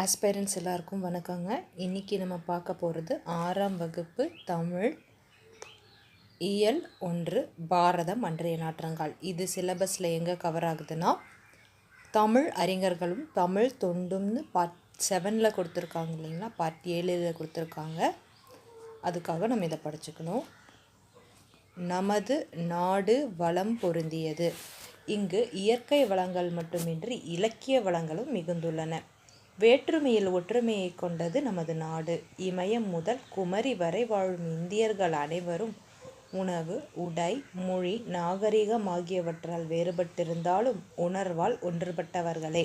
ஆஸ்பைரன்ஸ் எல்லாருக்கும் வணக்கங்க. இன்றைக்கி நம்ம பார்க்க போகிறது 6ஆம் வகுப்பு தமிழ் இயல் 1 பாரதம் அன்றைய நாற்றங்கால். இது சிலபஸில் எங்கே கவர் ஆகுதுன்னா தமிழ் அறிஞர்களும் தமிழ் தொண்டும்னு பார்ட் 7ல் கொடுத்துருக்காங்க இல்லைங்களா, பார்ட் 7ல் கொடுத்துருக்காங்க. அதுக்காக நம்ம இதை படிச்சுக்கணும். நமது நாடு வளம் பொருந்தியது. இங்கு இயற்கை வளங்கள் மட்டுமின்றி இலக்கிய வளங்களும் மிகுந்துள்ளன. வேற்றுமையில் ஒற்றுமையை கொண்டது நமது நாடு. இமயம் முதல் குமரி வரை வாழும் இந்தியர்கள் அனைவரும் உணவு, உடை, மொழி, நாகரிகம் ஆகியவற்றால் வேறுபட்டிருந்தாலும் உணர்வால் ஒன்றுபட்டவர்களே.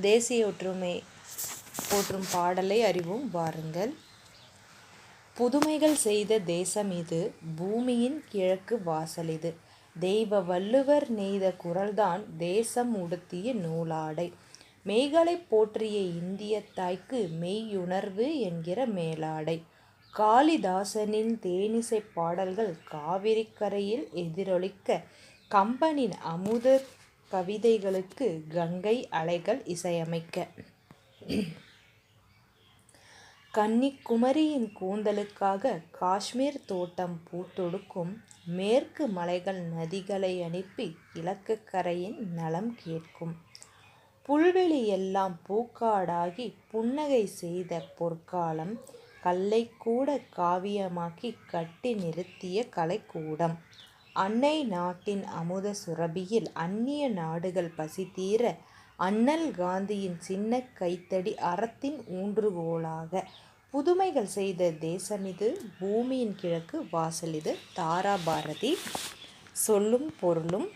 தேசிய ஒற்றுமை போற்றும் பாடலை அறிவோம் வாருங்கள். புதுமைகள் செய்த தேசம் இது, பூமியின் கிழக்கு வாசல் இது. தெய்வ வள்ளுவர் நெய்த குரல்தான் தேசம் உடுத்திய நூலாடை. மெய்களை போற்றிய இந்திய தாய்க்கு மெய்யுணர்வு என்கிற மேலாடை. காளிதாசனின் தேனிசை பாடல்கள் காவிரி கரையில் எதிரொலிக்க, கம்பனின் அமுத கவிதைகளுக்கு கங்கை அலைகள் இசையமைக்க, கன்னிக்குமரியின் கூந்தலுக்காக காஷ்மீர் தோட்டம் பூத்தொடுக்கும், மேற்கு மலைகள் நதிகளை அனுப்பி கிழக்கு கரையின் நலம் கேட்கும். புல்வெளி எல்லாம் பூக்காடாகி புன்னகை செய்த பொற்காலம், கல்லை கூட காவியமாக்கி கட்டி நிறுத்திய கலைக்கூடம். அன்னை நாட்டின் அமுத சுரபியில் அந்நிய நாடுகள் பசி தீர, அண்ணல் காந்தியின் சின்ன கைத்தடி அறத்தின் ஊன்றுகோலாக, புதுமைகள் செய்த தேசமிது, பூமியின் கிழக்கு வாசலிது. தாரா பாரதி. சொல்லும் பொருளும்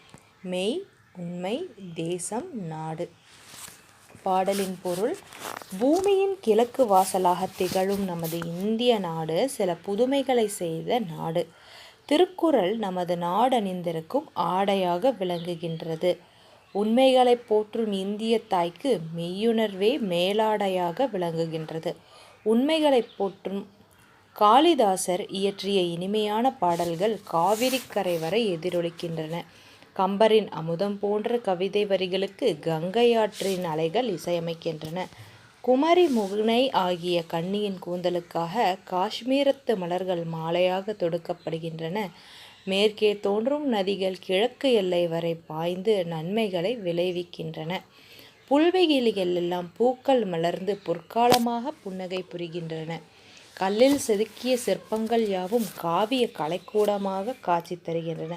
மெய், உண்மை, தேசம், நாடு. பாடலின் பொருள்: பூமியின் கிழக்கு வாசலாக திகழும் நமது இந்திய நாடு சில புதுமைகளை செய்த நாடு. திருக்குறள் நமது நாடணிந்திருக்கும் ஆடையாக விளங்குகின்றது. உண்மைகளை போற்றும் இந்திய தாய்க்கு மெய்யுணர்வே மேலாடையாக விளங்குகின்றது. உண்மைகளை போற்றும் காளிதாசர் இயற்றிய இனிமையான பாடல்கள் காவிரி கரை வரை எதிரொலிக்கின்றன. கம்பரின் அமுதம் போன்ற கவிதை வரிகளுக்கு கங்கை ஆற்றின் அலைகள் இசையமைக்கின்றன. குமரி முனை ஆகிய கன்னியின் கூந்தலுக்காக காஷ்மீரத்து மலர்கள் மாலையாக தொடுக்கப்படுகின்றன. மேற்கே தோன்றும் நதிகள் கிழக்கு எல்லை வரை பாய்ந்து நன்மைகளை விளைவிக்கின்றன. புல்வெளிகள் எல்லாம் பூக்கள் மலர்ந்து பொற்காலமாக புன்னகை புரிகின்றன. கல்லில் செதுக்கிய சிற்பங்கள் யாவும் காவிய கலைக்கூடமாக காட்சி தருகின்றன.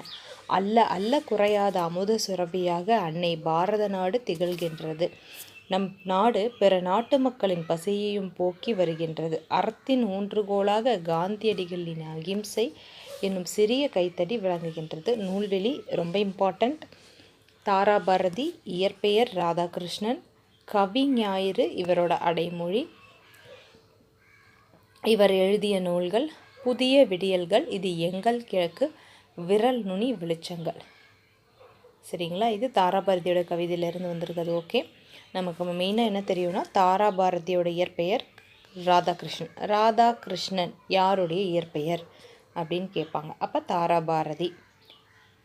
அல்ல குறையாத அமுத சுரபியாக அன்னை பாரத நாடு திகழ்கின்றது. நம் நாடு பிற நாட்டு மக்களின் பசியையும் போக்கி வருகின்றது. அறத்தின் ஊன்றுகோலாக காந்தியடிகளின் அகிம்சை என்னும் சிறிய கைத்தடி விளங்குகின்றது. நூல்வெளி ரொம்ப இம்பார்ட்டண்ட். தாரா பாரதி, இயற்பெயர் ராதாகிருஷ்ணன், கவி ஞாயிறு இவரோட அடைமொழி. இவர் எழுதிய நூல்கள்: புதிய விடியல்கள், இது எங்கள் கிழக்கு, விரல் நுனி வெளிச்சங்கள். சரிங்களா, இது தாரா பாரதியோட கவிதையிலேருந்து வந்திருக்கிறது. ஓகே, நமக்கு மெயினாக என்ன தெரியும்னா, தாரா பாரதியோட இயற்பெயர் ராதாகிருஷ்ணன். ராதாகிருஷ்ணன் யாருடைய இயற்பெயர் அப்படின்னு கேட்பாங்க. அப்போ தாரா பாரதி.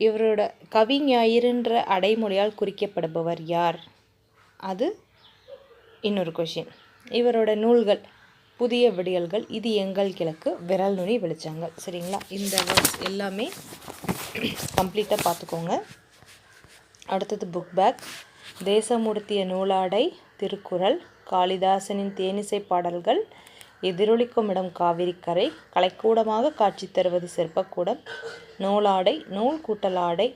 இவரோட கவி ஞாயிறுன்ற அடைமொழியால் குறிக்கப்படுபவர் யார்? அது இன்னொரு கொஷின். இவரோட நூல்கள்: புதிய விடியல்கள், இது எங்கள் கிழக்கு, விரல் நுனி வெளிச்சங்கள். சரிங்களா, இந்த வேர்ட்ஸ் எல்லாமே கம்ப்ளீட்டாக பார்த்துக்கோங்க. அடுத்தது புக் பேக். தேசம் உடுத்திய நூலாடை திருக்குறள். காளிதாசனின் தேனிசை பாடல்கள். எதிரொலிக்கும் இடம் காவிரி கரை. கலைக்கூடமாக காட்சி தருவது சிற்பக்கூடம். நூலாடை நூல் கூட்டல் ஆடை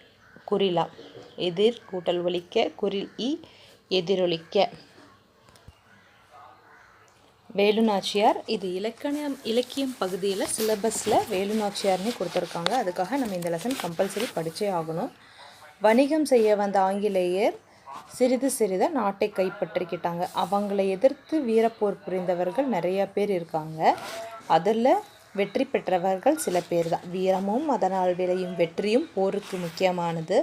குறிலா. எதிர் கூட்டல் ஒலிக்க குறில் இ எதிரொலிக்க. வேலுநாச்சியார். இது இலக்கியம் பகுதியில் சிலபஸில் வேலுநாச்சியார்னு கொடுத்துருக்காங்க. அதுக்காக நம்ம இந்த லெசன் கம்பல்சரி படித்தே ஆகணும். வணிகம் செய்ய வந்த ஆங்கிலேயர் சிறிது நாட்டை கைப்பற்றிக்கிட்டாங்க. அவங்களை எதிர்த்து வீரப்போர் புரிந்தவர்கள் நிறையா பேர் இருக்காங்க. அதில் வெற்றி பெற்றவர்கள் சில பேர் தான். வீரமும் அதனால் விளையும் வெற்றியும் போருக்கு முக்கியமானது.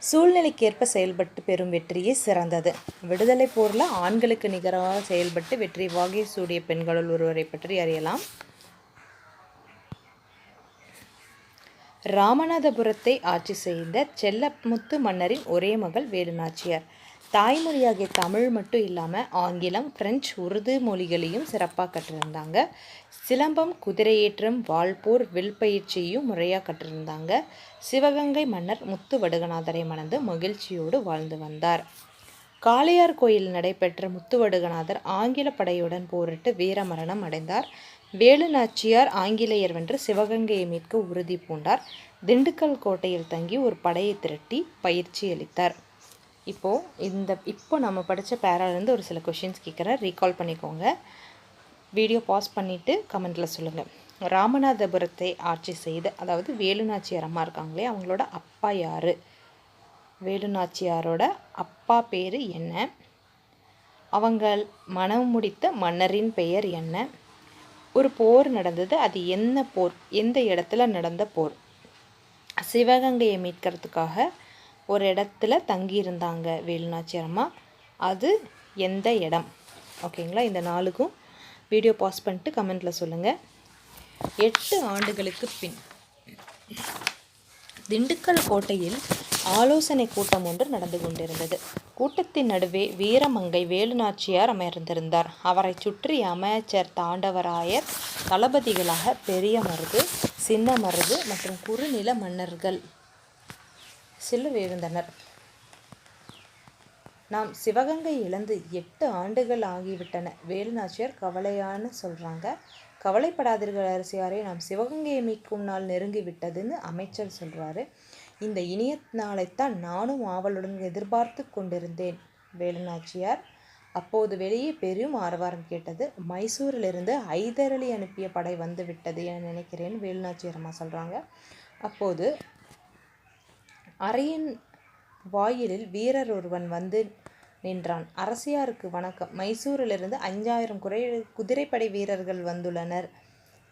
சூழ்நிலைக்கேற்ப செயல்பட்டு பெறும் வெற்றியே சிறந்தது. விடுதலை போரில் ஆண்களுக்கு நிகராக செயல்பட்டு வெற்றி வாகை சூடிய பெண்களுள் ஒருவரை பற்றி அறியலாம். ராமநாதபுரத்தை ஆட்சி செய்த செல்லமுத்து மன்னரின் ஒரே மகள் வேலுநாச்சியார். தாய்மொழியாகிய தமிழ் மட்டும் இல்லாமல் ஆங்கிலம், பிரெஞ்சு, உருது மொழிகளையும் சிறப்பாக கற்றிருந்தாங்க. சிலம்பம், குதிரையேற்றம், வாள்போர், வில் பயிற்சியையும் முறையாக கற்றிருந்தாங்க. சிவகங்கை மன்னர் முத்து வடுகநாதரை மணந்து மகிழ்ச்சியோடு வாழ்ந்து வந்தார். காளையார் கோயில் நடைபெற்ற முத்துவடுகநாதர் ஆங்கில படையுடன் போரிட்டு வீரமரணம் அடைந்தார். வேலு நாச்சியார் ஆங்கிலேயர் வென்று சிவகங்கையை மீட்க உறுதி பூண்டார். திண்டுக்கல் கோட்டையில் தங்கி ஒரு படையை திரட்டி பயிற்சி அளித்தார். இப்போ நம்ம படித்த பேராலேருந்து ஒரு சில கொஷின்ஸ் கேட்குறேன், ரீகால் பண்ணிக்கோங்க. வீடியோ பாஸ் பண்ணிவிட்டு கமெண்ட்டில் சொல்லுங்கள். ராமநாதபுரத்தை ஆட்சி செய்த, அதாவது வேலு நாச்சியார் அம்மா இருக்காங்களே, அவங்களோட அப்பா யார்? வேலு நாச்சியாரோட அப்பா பேர் என்ன? அவங்கள் மனம் முடித்த மன்னரின் பெயர் என்ன? ஒரு போர் நடந்தது, அது என்ன போர்? எந்த இடத்துல நடந்த போர்? சிவகங்கையை மீட்கிறதுக்காக ஒரு இடத்துல தங்கியிருந்தாங்க வேலு நாச்சியார் அம்மா, அது எந்த இடம்? ஓகேங்களா? இந்த 4க்கும் வீடியோ பாஸ் பண்ணிட்டு கமெண்ட்டில் சொல்லுங்கள். 8 ஆண்டுகளுக்கு பின் திண்டுக்கல் கோட்டையில் ஆலோசனை கூட்டம் ஒன்று நடந்து கொண்டிருந்தது. கூட்டத்தின் நடுவே வீரமங்கை வேலு நாச்சியார் அமர்ந்திருந்தார். அவரை சுற்றி அமைச்சர் தாண்டவராயர், தளபதிகளாக பெரிய மருது, சின்ன மருது மற்றும் குறுநில மன்னர்கள் சிலர் இருந்தனர். நாம் சிவகங்கை இழந்து 8 ஆண்டுகள் ஆகிவிட்டன. வேலு நாச்சியார் கவலையான சொல்கிறாங்க. கவலைப்படாதீர்கள் அரசியாரே, நாம் சிவகங்கையை மீட்கும் நாள் நெருங்கி விட்டதுன்னு அமைச்சர் சொல்கிறாரு. இந்த இனிய நாளைத்தான் நானும் ஆவலுடன் எதிர்பார்த்து கொண்டிருந்தேன். வேலு நாச்சியார். அப்போது வெளியே பெரும் ஆரவாரம் கேட்டது. மைசூரிலிருந்து ஹைதர் அலி அனுப்பிய படை வந்து விட்டது என நினைக்கிறேன், வேலு நாச்சியார் அம்மா சொல்கிறாங்க. அப்போது அறையின் வாயிலில் வீரர் ஒருவன் வந்து நின்றான். அரசியாருக்கு வணக்கம், மைசூரிலிருந்து 5000 குதிரைப்படை வீரர்கள் வந்துள்ளனர்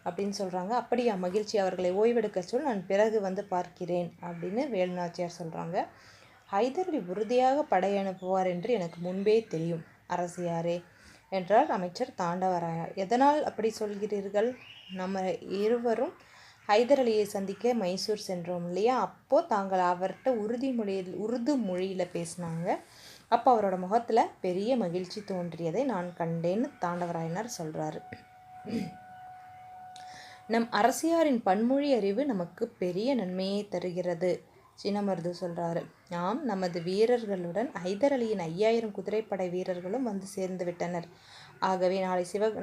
அப்படின்னு சொல்கிறாங்க. அப்படியா, மகிழ்ச்சி, அவர்களை ஓய்வெடுக்க சொல், நான் பிறகு வந்து பார்க்கிறேன் அப்படின்னு வேலு நாச்சியார் சொல்கிறாங்க. ஹைதர் அலி உறுதியாக படை அனுப்புவார் என்று எனக்கு முன்பே தெரியும் அரசியாரே என்றார் அமைச்சர் தாண்டவராயர். எதனால் அப்படி சொல்கிறீர்கள்? நம்ம இருவரும் ஹைதர் அலியை சந்திக்க மைசூர் சென்றோம் இல்லையா, அப்போது தாங்கள் அவர்கிட்ட உருது மொழியில் பேசினாங்க. அப்போ அவரோட முகத்தில் பெரிய மகிழ்ச்சி தோன்றியதை நான் கண்டேன்னு தாண்டவராயனார் சொல்கிறாரு. நம் அரசியாரின் பன்மொழி அறிவு நமக்கு பெரிய நன்மையை தருகிறது, சின்னமருது சொல்கிறாரு. ஆம், நமது வீரர்களுடன் ஹைதர் அலியின் 5000 குதிரைப்படை வீரர்களும் வந்து சேர்ந்து விட்டனர். ஆகவே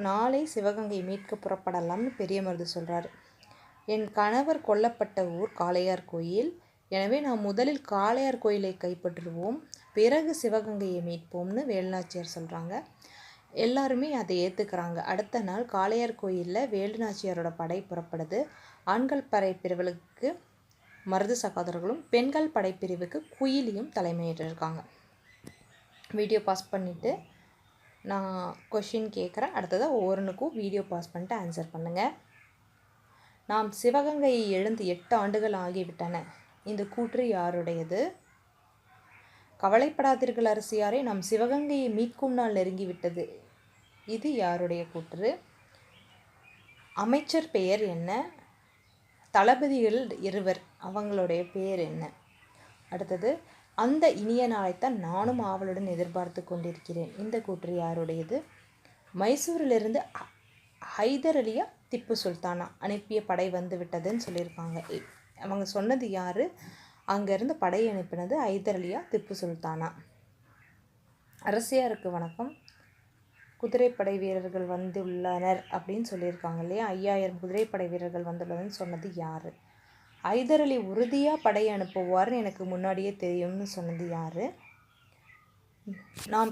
நாளை சிவகங்கை மீட்க புறப்படலாம்னு பெரிய மருது சொல்கிறாரு. என் கணவர் கொல்லப்பட்ட ஊர் காளையார் கோயில். எனவே நாம் முதலில் காளையார் கோயிலை கைப்பற்றுவோம், பிறகு சிவகங்கையை மீட்போம்னு வேலு நாச்சியார் சொல்கிறாங்க. எல்லாருமே அதை ஏற்றுக்கிறாங்க. அடுத்த நாள் காளையார் கோயிலில் வேலு நாச்சியாரோட படை புறப்படுது. ஆண்கள் படைப்பிரிவுகளுக்கு மருது சகோதரர்களும் பெண்கள் படைப்பிரிவுக்கு குயிலியும் தலைமையேற்றிருக்காங்க. வீடியோ பாஸ் பண்ணிவிட்டு நான் கொஷின் கேட்குறேன். அடுத்ததாக ஒவ்வொன்றுக்கும் வீடியோ பாஸ் பண்ணிட்டு ஆன்சர் பண்ணுங்கள். நாம் சிவகங்கையை எழுந்து 8 ஆண்டுகள் ஆகிவிட்டன. இந்த கூற்று யாருடையது? கவலைப்படாதீர்கள் அரசியாரே, நாம் சிவகங்கையை மீட்கும் நாள் நெருங்கிவிட்டது. இது யாருடைய கூற்று? அமைச்சர் பெயர் என்ன? தளபதிகள் இருவர், அவங்களுடைய பெயர் என்ன? அடுத்தது, அந்த இனிய நாளைத்தான் நானும் ஆவலுடன் எதிர்பார்த்து கொண்டிருக்கிறேன். இந்த கூற்று யாருடையது? மைசூரிலிருந்து ஹைதர் அலியா திப்பு சுல்தானா அனுப்பிய படை வந்து விட்டதுன்னு சொல்லியிருக்காங்க. அவங்க சொன்னது யார்? அங்கேருந்து படை அனுப்பினது ஹைதர் அலியா திப்பு சுல்தானா? அரசியாருக்கு வணக்கம், குதிரைப்படை வீரர்கள் வந்துள்ளனர் அப்படின்னு சொல்லியிருக்காங்க இல்லையா, 5000 குதிரைப்படை வீரர்கள் வந்துள்ளதுன்னு சொன்னது யார்? ஹைதர் அலி உறுதியாக படை அனுப்புவார்னு எனக்கு முன்னாடியே தெரியும்னு சொன்னது யார்? நாம்